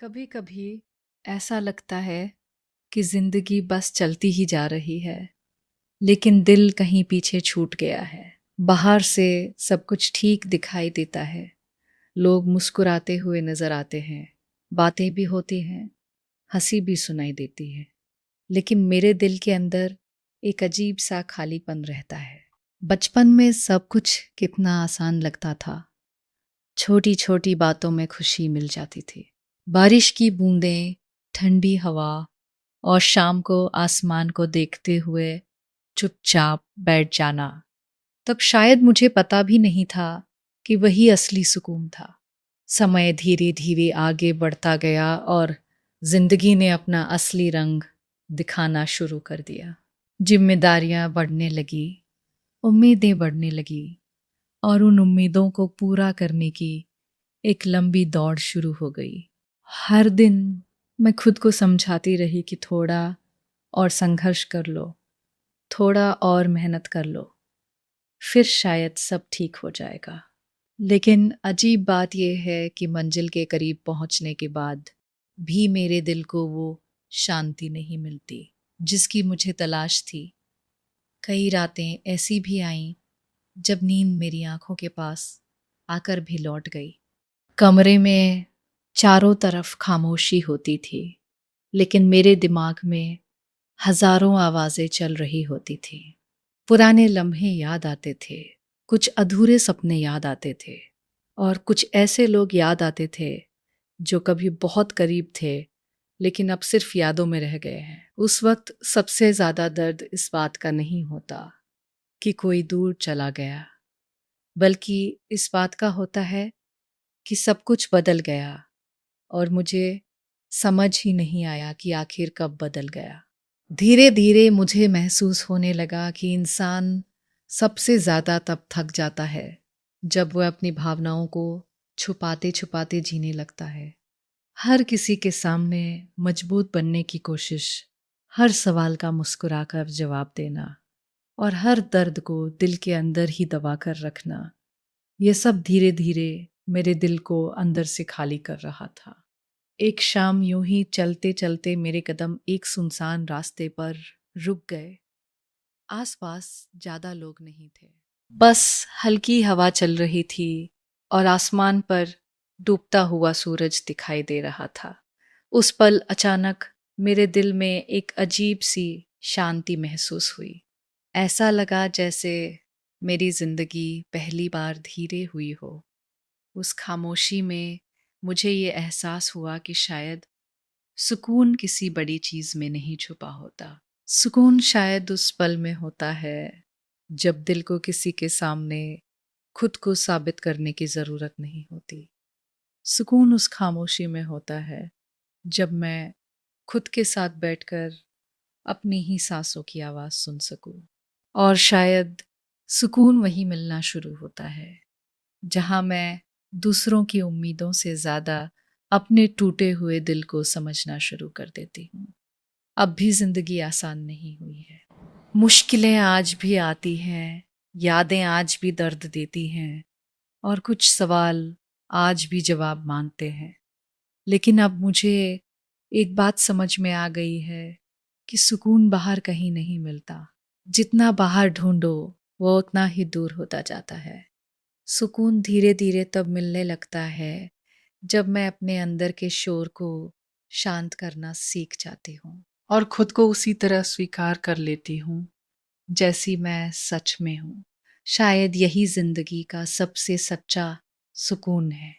कभी कभी ऐसा लगता है कि जिंदगी बस चलती ही जा रही है, लेकिन दिल कहीं पीछे छूट गया है। बाहर से सब कुछ ठीक दिखाई देता है, लोग मुस्कुराते हुए नजर आते हैं, बातें भी होती हैं, हंसी भी सुनाई देती है, लेकिन मेरे दिल के अंदर एक अजीब सा खालीपन रहता है। बचपन में सब कुछ कितना आसान लगता था। छोटी छोटी बातों में खुशी मिल जाती थी। बारिश की बूंदें, ठंडी हवा और शाम को आसमान को देखते हुए चुपचाप बैठ जाना। तब शायद मुझे पता भी नहीं था कि वही असली सुकून था। समय धीरे धीरे आगे बढ़ता गया और जिंदगी ने अपना असली रंग दिखाना शुरू कर दिया। जिम्मेदारियां बढ़ने लगी, उम्मीदें बढ़ने लगी और उन उम्मीदों को पूरा करने की एक लंबी दौड़ शुरू हो गई। हर दिन मैं खुद को समझाती रही कि थोड़ा और संघर्ष कर लो, थोड़ा और मेहनत कर लो, फिर शायद सब ठीक हो जाएगा। लेकिन अजीब बात यह है कि मंजिल के करीब पहुंचने के बाद भी मेरे दिल को वो शांति नहीं मिलती जिसकी मुझे तलाश थी। कई रातें ऐसी भी आईं जब नींद मेरी आंखों के पास आकर भी लौट गई। कमरे में चारों तरफ खामोशी होती थी, लेकिन मेरे दिमाग में हजारों आवाजें चल रही होती थी। पुराने लम्हे याद आते थे, कुछ अधूरे सपने याद आते थे और कुछ ऐसे लोग याद आते थे जो कभी बहुत करीब थे लेकिन अब सिर्फ यादों में रह गए हैं। उस वक्त सबसे ज्यादा दर्द इस बात का नहीं होता कि कोई दूर चला गया, बल्कि इस बात का होता है कि सब कुछ बदल गया और मुझे समझ ही नहीं आया कि आखिर कब बदल गया। धीरे धीरे मुझे महसूस होने लगा कि इंसान सबसे ज़्यादा तब थक जाता है जब वह अपनी भावनाओं को छुपाते छुपाते जीने लगता है। हर किसी के सामने मजबूत बनने की कोशिश, हर सवाल का मुस्कुराकर जवाब देना और हर दर्द को दिल के अंदर ही दबा कर रखना, ये सब धीरे धीरे मेरे दिल को अंदर से खाली कर रहा था। एक शाम यूं ही चलते चलते मेरे कदम एक सुनसान रास्ते पर रुक गए। आसपास ज्यादा लोग नहीं थे, बस हल्की हवा चल रही थी और आसमान पर डूबता हुआ सूरज दिखाई दे रहा था। उस पल अचानक मेरे दिल में एक अजीब सी शांति महसूस हुई। ऐसा लगा जैसे मेरी जिंदगी पहली बार धीरे हुई हो। उस खामोशी में मुझे ये एहसास हुआ कि शायद सुकून किसी बड़ी चीज में नहीं छुपा होता। सुकून शायद उस पल में होता है जब दिल को किसी के सामने खुद को साबित करने की जरूरत नहीं होती। सुकून उस खामोशी में होता है जब मैं खुद के साथ बैठकर अपनी ही सांसों की आवाज सुन सकूं। और शायद सुकून वही मिलना शुरू होता है जहां मैं दूसरों की उम्मीदों से ज्यादा अपने टूटे हुए दिल को समझना शुरू कर देती हूँ। अब भी जिंदगी आसान नहीं हुई है। मुश्किलें आज भी आती हैं, यादें आज भी दर्द देती हैं और कुछ सवाल आज भी जवाब मांगते हैं। लेकिन अब मुझे एक बात समझ में आ गई है कि सुकून बाहर कहीं नहीं मिलता। जितना बाहर ढूंढो वो उतना ही दूर होता जाता है। सुकून धीरे धीरे तब मिलने लगता है जब मैं अपने अंदर के शोर को शांत करना सीख जाती हूँ और खुद को उसी तरह स्वीकार कर लेती हूँ जैसी मैं सच में हूँ। शायद यही जिंदगी का सबसे सच्चा सुकून है।